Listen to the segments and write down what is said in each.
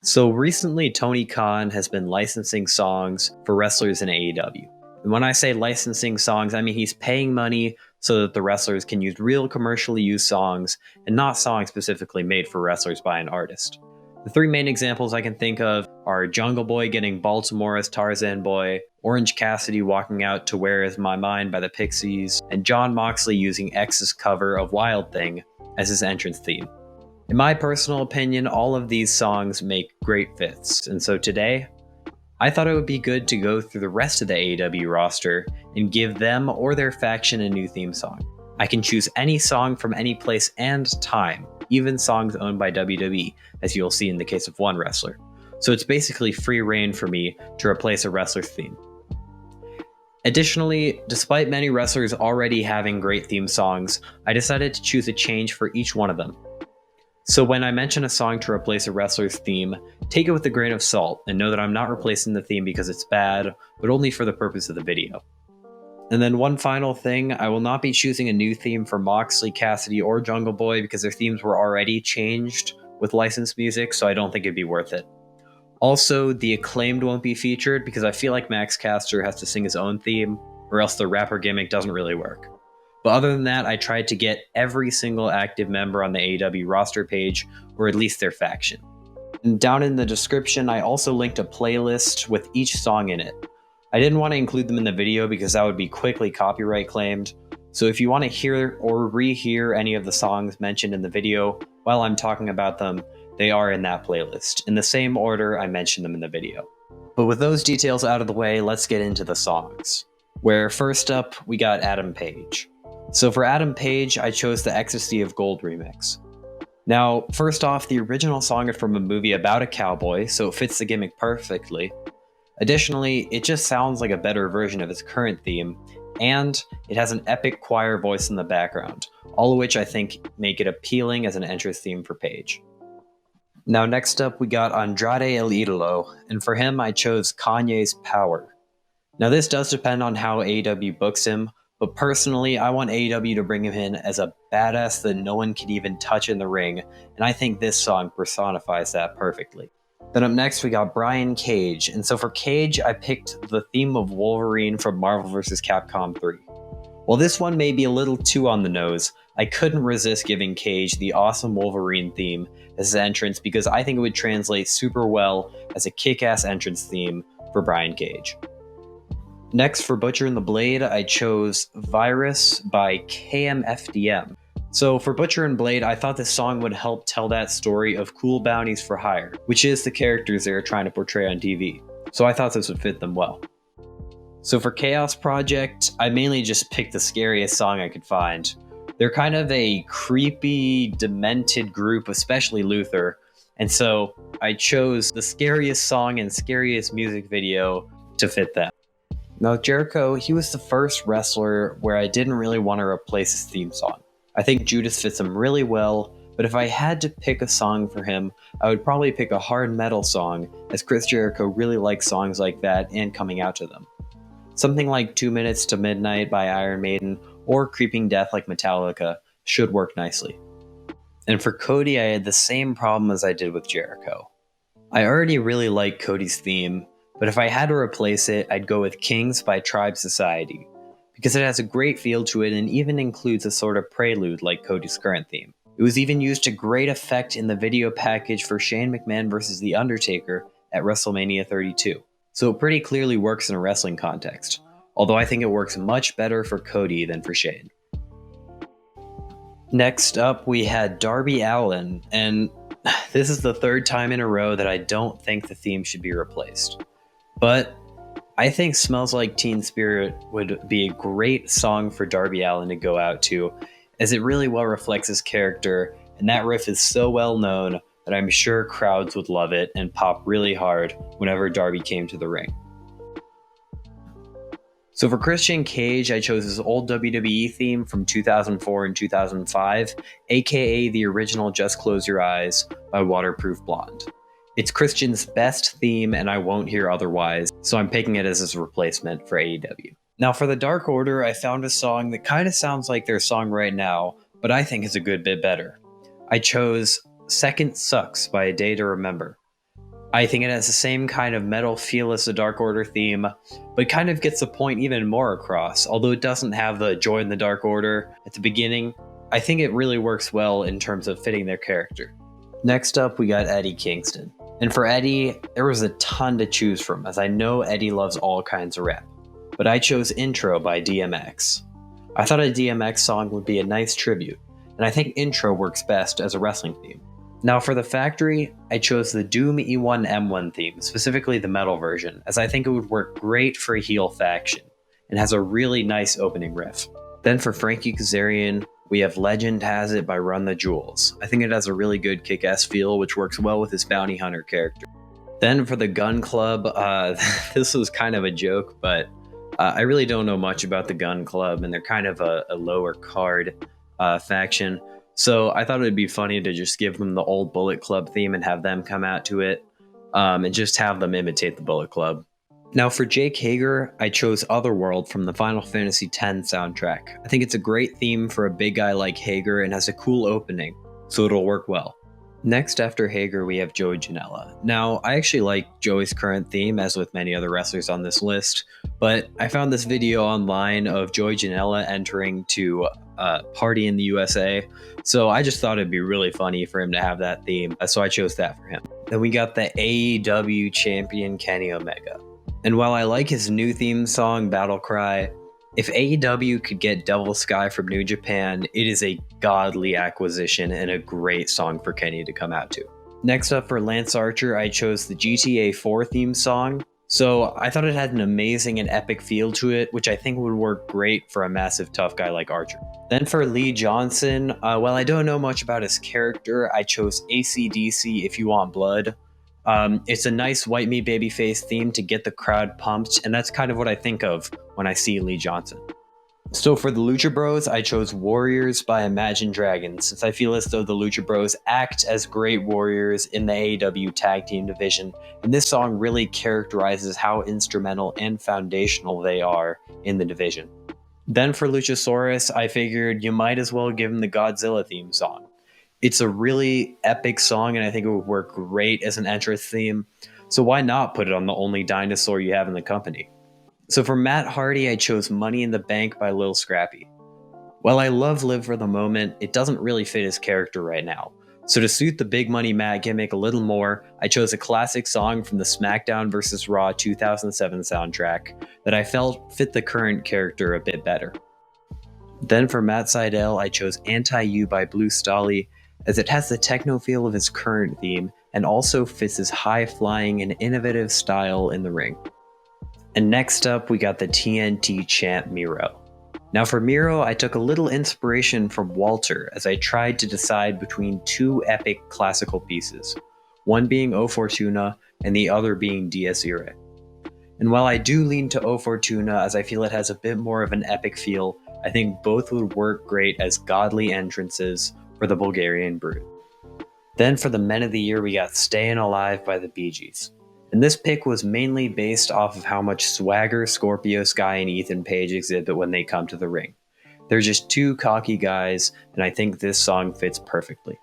So recently, Tony Khan has been licensing songs for wrestlers in AEW. And when I say licensing songs, I mean he's paying money so that the wrestlers can use real commercially used songs and not songs specifically made for wrestlers by an artist. The three main examples I can think of are Jungle Boy getting Baltimore as Tarzan Boy, Orange Cassidy walking out to Where Is My Mind by the Pixies, and Jon Moxley using X's cover of Wild Thing as his entrance theme. In my personal opinion, all of these songs make great fits, and so today, I thought it would be good to go through the rest of the AEW roster and give them or their faction a new theme song. I can choose any song from any place and time, even songs owned by WWE, as you'll see in the case of one wrestler. So it's basically free reign for me to replace a wrestler's theme. Additionally, despite many wrestlers already having great theme songs, I decided to choose a change for each one of them. So when I mention a song to replace a wrestler's theme, take it with a grain of salt and know that I'm not replacing the theme because it's bad, but only for the purpose of the video. And then one final thing, I will not be choosing a new theme for Moxley, Cassidy, or Jungle Boy because their themes were already changed with licensed music, so I don't think it'd be worth it. Also, the Acclaimed won't be featured because I feel like Max Caster has to sing his own theme, or else the rapper gimmick doesn't really work. But other than that, I tried to get every single active member on the AEW roster page, or at least their faction. And down in the description, I also linked a playlist with each song in it. I didn't want to include them in the video because that would be quickly copyright claimed, so if you want to hear or rehear any of the songs mentioned in the video while I'm talking about them, they are in that playlist, in the same order I mentioned them in the video. But with those details out of the way, let's get into the songs. Where first up, we got Adam Page. So for Adam Page, I chose the Ecstasy of Gold remix. Now, first off, the original song is from a movie about a cowboy, so it fits the gimmick perfectly. Additionally, it just sounds like a better version of its current theme, and it has an epic choir voice in the background, all of which I think make it appealing as an entrance theme for Page. Now next up, we got Andrade El Idolo, and for him I chose Kanye's Power. Now this does depend on how AEW books him, but personally, I want AEW to bring him in as a badass that no one can even touch in the ring, and I think this song personifies that perfectly. Then up next, we got Brian Cage, and so for Cage, I picked the theme of Wolverine from Marvel vs. Capcom 3. While this one may be a little too on the nose, I couldn't resist giving Cage the awesome Wolverine theme as his entrance because I think it would translate super well as a kick-ass entrance theme for Brian Cage. Next, for Butcher and the Blade, I chose Virus by KMFDM. So for Butcher and Blade, I thought this song would help tell that story of cool bounties for hire, which is the characters they're trying to portray on TV. So I thought this would fit them well. So for Chaos Project, I mainly just picked the scariest song I could find. They're kind of a creepy, demented group, especially Luther, and so I chose the scariest song and scariest music video to fit them. Now Jericho, he was the first wrestler where I didn't really want to replace his theme song. I think Judas fits him really well, but if I had to pick a song for him, I would probably pick a hard metal song, as Chris Jericho really likes songs like that and coming out to them. Something like 2 Minutes to Midnight by Iron Maiden or Creeping Death like Metallica should work nicely. And for Cody, I had the same problem as I did with Jericho. I already really like Cody's theme, but if I had to replace it, I'd go with Kings by Tribe Society, because it has a great feel to it and even includes a sort of prelude like Cody's current theme. It was even used to great effect in the video package for Shane McMahon vs. The Undertaker at WrestleMania 32, so it pretty clearly works in a wrestling context, although I think it works much better for Cody than for Shane. Next up, we had Darby Allin, and this is the third time in a row that I don't think the theme should be replaced. But I think Smells Like Teen Spirit would be a great song for Darby Allin to go out to, as it really well reflects his character, and that riff is so well known that I'm sure crowds would love it and pop really hard whenever Darby came to the ring. So for Christian Cage, I chose his old WWE theme from 2004 and 2005, aka the original Just Close Your Eyes by Waterproof Blonde. It's Christian's best theme and I won't hear otherwise, so I'm picking it as his replacement for AEW. Now for the Dark Order, I found a song that kind of sounds like their song right now, but I think is a good bit better. I chose Second Sucks by A Day to Remember. I think it has the same kind of metal feel as the Dark Order theme, but kind of gets the point even more across. Although it doesn't have the join the Dark Order at the beginning, I think it really works well in terms of fitting their character. Next up, we got Eddie Kingston. And for Eddie, there was a ton to choose from, as I know Eddie loves all kinds of rap. But I chose Intro by DMX. I thought a DMX song would be a nice tribute, and I think Intro works best as a wrestling theme. Now for the Factory, I chose the Doom E1M1 theme, specifically the metal version, as I think it would work great for a heel faction, and has a really nice opening riff. Then for Frankie Kazarian, we have Legend Has It by Run the Jewels. I think it has a really good kick-ass feel, which works well with his bounty hunter character. Then for the Gun Club, this was kind of a joke, but I really don't know much about the Gun Club, and they're kind of a lower card faction. So I thought it'd be funny to just give them the old Bullet Club theme and have them come out to it, and just have them imitate the Bullet Club. Now for Jake Hager, I chose Otherworld from the Final Fantasy X soundtrack. I think it's a great theme for a big guy like Hager and has a cool opening, so it'll work well. Next after Hager, we have Joey Janela. Now, I actually like Joey's current theme, as with many other wrestlers on this list, but I found this video online of Joey Janela entering to Party in the USA, so I just thought it'd be really funny for him to have that theme, so I chose that for him. Then we got the AEW champion Kenny Omega. And while I like his new theme song, Battle Cry, if AEW could get Devil Sky from New Japan, it is a godly acquisition and a great song for Kenny to come out to. Next up for Lance Archer, I chose the GTA 4 theme song. So I thought it had an amazing and epic feel to it, which I think would work great for a massive tough guy like Archer. Then for Lee Johnson, while I don't know much about his character, I chose AC/DC If You Want Blood. It's a nice white meat babyface theme to get the crowd pumped, and that's kind of what I think of when I see Lee Johnson. So for the Lucha Bros, I chose Warriors by Imagine Dragons, since I feel as though the Lucha Bros act as great warriors in the AEW tag team division, and this song really characterizes how instrumental and foundational they are in the division. Then for Luchasaurus, I figured you might as well give him the Godzilla theme song. It's a really epic song, and I think it would work great as an entrance theme, so why not put it on the only dinosaur you have in the company? So for Matt Hardy, I chose Money in the Bank by Lil Scrappy. While I love Live for the Moment, it doesn't really fit his character right now. So to suit the Big Money Matt gimmick a little more, I chose a classic song from the SmackDown vs. Raw 2007 soundtrack that I felt fit the current character a bit better. Then for Matt Sydal, I chose Anti-You by Blue Stahli, as it has the techno feel of his current theme and also fits his high-flying and innovative style in the ring. And next up, we got the TNT champ Miro. Now for Miro, I took a little inspiration from Walter as I tried to decide between two epic classical pieces, one being O Fortuna and the other being Dies Irae. And while I do lean to O Fortuna as I feel it has a bit more of an epic feel, I think both would work great as godly entrances for the Bulgarian Brute. Then for the Men of the Year, we got Stayin' Alive by the Bee Gees. And this pick was mainly based off of how much swagger Scorpio Sky and Ethan Page exhibit when they come to the ring. They're just two cocky guys, and I think this song fits perfectly.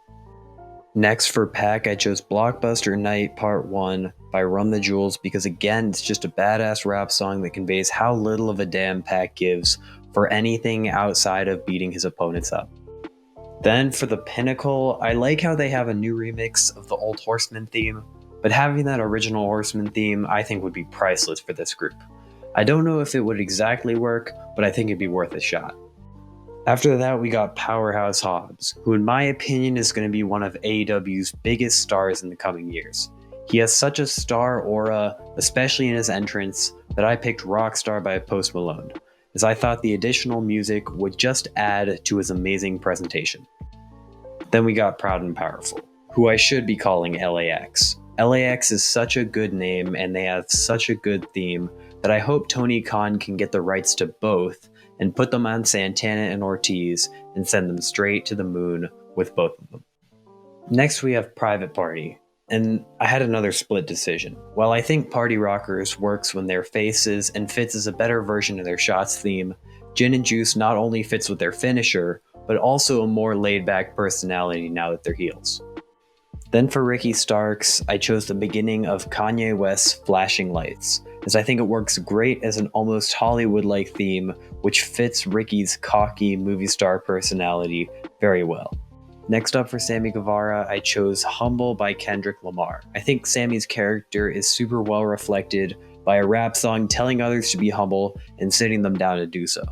Next for Pac, I chose Blockbuster Night Part 1 by Run the Jewels because again, it's just a badass rap song that conveys how little of a damn Pac gives for anything outside of beating his opponents up. Then for the Pinnacle, I like how they have a new remix of the Old Horseman theme, but having that original Horseman theme I think would be priceless for this group. I don't know if it would exactly work, but I think it'd be worth a shot. After that, we got Powerhouse Hobbs, who in my opinion is going to be one of AEW's biggest stars in the coming years. He has such a star aura, especially in his entrance, that I picked Rockstar by Post Malone, as I thought the additional music would just add to his amazing presentation. Then we got Proud and Powerful, who I should be calling LAX. LAX is such a good name and they have such a good theme that I hope Tony Khan can get the rights to both and put them on Santana and Ortiz and send them straight to the moon with both of them. Next we have Private Party, and I had another split decision. While I think Party Rockers works when they're faces and fits as a better version of their Shots theme, Gin and Juice not only fits with their finisher, but also a more laid-back personality now that they're heels. Then for Ricky Starks, I chose the beginning of Kanye West's Flashing Lights, as I think it works great as an almost Hollywood-like theme, which fits Ricky's cocky movie star personality very well. Next up for Sammy Guevara, I chose Humble by Kendrick Lamar. I think Sammy's character is super well reflected by a rap song telling others to be humble and sitting them down to do so.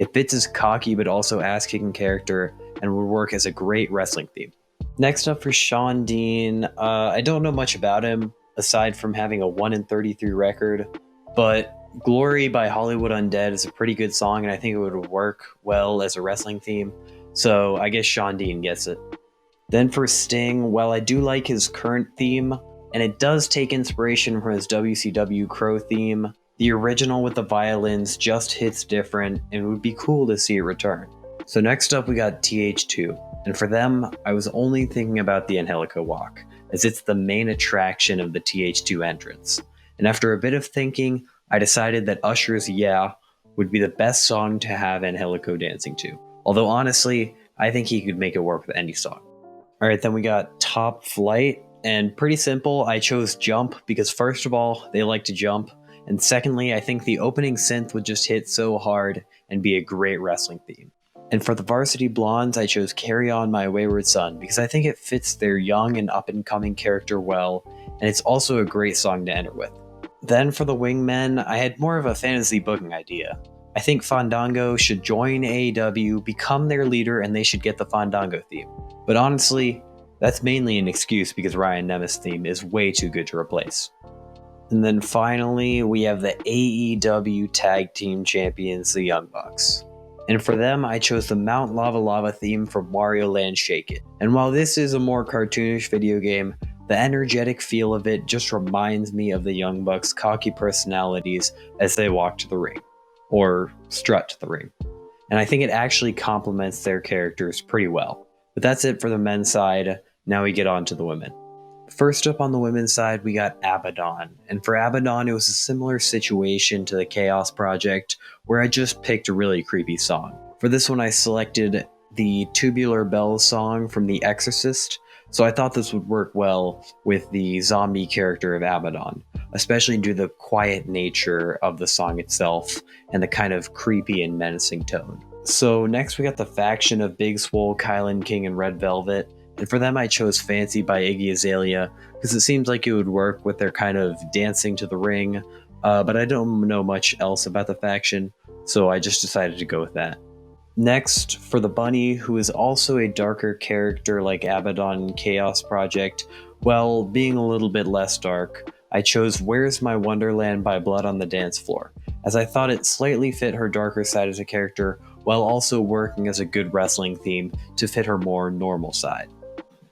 It fits his cocky but also ass-kicking character and would work as a great wrestling theme. Next up for Shawn Dean, I don't know much about him, aside from having a 1-33 record, but Glory by Hollywood Undead is a pretty good song and I think it would work well as a wrestling theme, so I guess Shawn Dean gets it. Then for Sting, while I do like his current theme, and it does take inspiration from his WCW Crow theme, the original with the violins just hits different and it would be cool to see it return. So next up we got TH2. And for them, I was only thinking about the Angelico Walk, as it's the main attraction of the TH2 entrance. And after a bit of thinking, I decided that Usher's Yeah would be the best song to have Angelico dancing to. Although honestly, I think he could make it work with any song. Alright, then we got Top Flight, and pretty simple, I chose Jump because first of all, they like to jump, and secondly, I think the opening synth would just hit so hard and be a great wrestling theme. And for the Varsity Blondes, I chose Carry On My Wayward Son because I think it fits their young and up-and-coming character well, and it's also a great song to enter with. Then for the Wingmen, I had more of a fantasy booking idea. I think Fandango should join AEW, become their leader, and they should get the Fandango theme. But honestly, that's mainly an excuse because Ryan Nemeth's theme is way too good to replace. And then finally, we have the AEW Tag Team Champions, the Young Bucks. And for them, I chose the Mount Lava Lava theme from Wario Land Shake It. And while this is a more cartoonish video game, the energetic feel of it just reminds me of the Young Bucks' cocky personalities as they walk to the ring. Or strut to the ring. And I think it actually complements their characters pretty well. But that's it for the men's side, now we get on to the women. First up on the women's side, we got Abaddon. And for Abaddon, it was a similar situation to the Chaos Project, where I just picked a really creepy song. For this one, I selected the Tubular Bells song from The Exorcist, so I thought this would work well with the zombie character of Abaddon, especially due to the quiet nature of the song itself and the kind of creepy and menacing tone. So next we got the faction of Big Swole, Kylan King, and Red Velvet. And for them, I chose Fancy by Iggy Azalea because it seems like it would work with their kind of dancing to the ring, but I don't know much else about the faction, so I just decided to go with that. Next, for the Bunny, who is also a darker character like Abaddon and Chaos Project, while being a little bit less dark, I chose Where's My Wonderland by Blood on the Dance Floor, as I thought it slightly fit her darker side as a character, while also working as a good wrestling theme to fit her more normal side.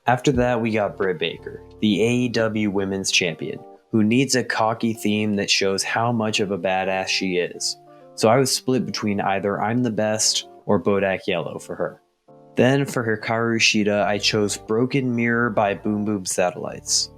After that, we got Britt Baker, the AEW Women's Champion, who needs a cocky theme that shows how much of a badass she is. So I was split between either I'm the Best or Bodak Yellow for her. Then for Hikaru Shida, I chose Broken Mirror by Boom Boom Satellites.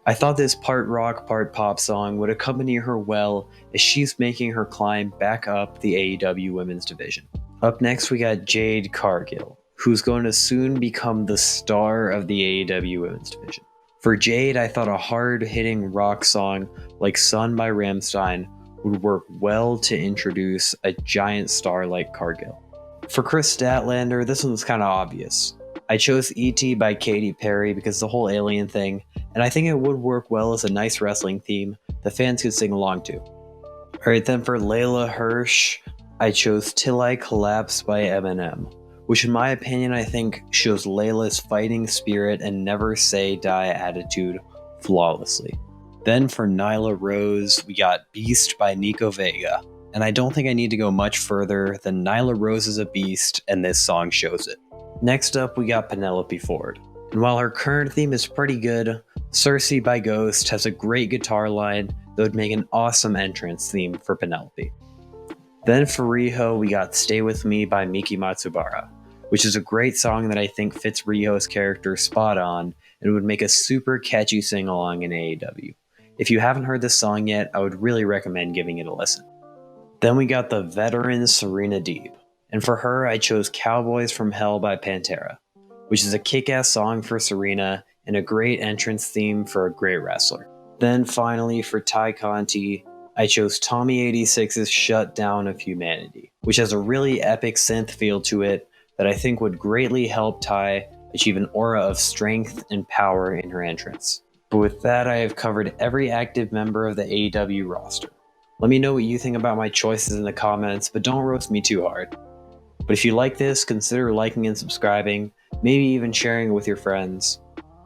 I thought this part rock, part pop song would accompany her well as she's making her climb back up the AEW Women's Division. Up next, we got Jade Cargill, who's going to soon become the star of the AEW Women's Division. For Jade, I thought a hard-hitting rock song like Sun by Rammstein would work well to introduce a giant star like Cargill. For Chris Statlander, this one's kind of obvious. I chose E.T. by Katy Perry because the whole alien thing, and I think it would work well as a nice wrestling theme the fans could sing along to. Alright, then for Layla Hirsch, I chose Till I Collapse by Eminem, which in my opinion I think shows Layla's fighting spirit and never say die attitude flawlessly. Then for Nyla Rose, we got Beast by Nico Vega, and I don't think I need to go much further than Nyla Rose is a beast and this song shows it. Next up, we got Penelope Ford, and while her current theme is pretty good, Cersei by Ghost has a great guitar line that would make an awesome entrance theme for Penelope. Then for RIHO, we got Stay With Me by Miki Matsubara, which is a great song that I think fits RIHO's character spot on and would make a super catchy sing-along in AEW. If you haven't heard this song yet, I would really recommend giving it a listen. Then we got the veteran Serena Deeb, and for her I chose Cowboys from Hell by Pantera, which is a kick-ass song for Serena and a great entrance theme for a great wrestler. Then finally for Ty Conti, I chose Tommy 86's Shutdown of Humanity, which has a really epic synth feel to it that I think would greatly help Ty achieve an aura of strength and power in her entrance. But with that, I have covered every active member of the AEW roster. Let me know what you think about my choices in the comments, but don't roast me too hard. But if you like this, consider liking and subscribing, maybe even sharing it with your friends,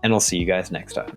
and I'll see you guys next time.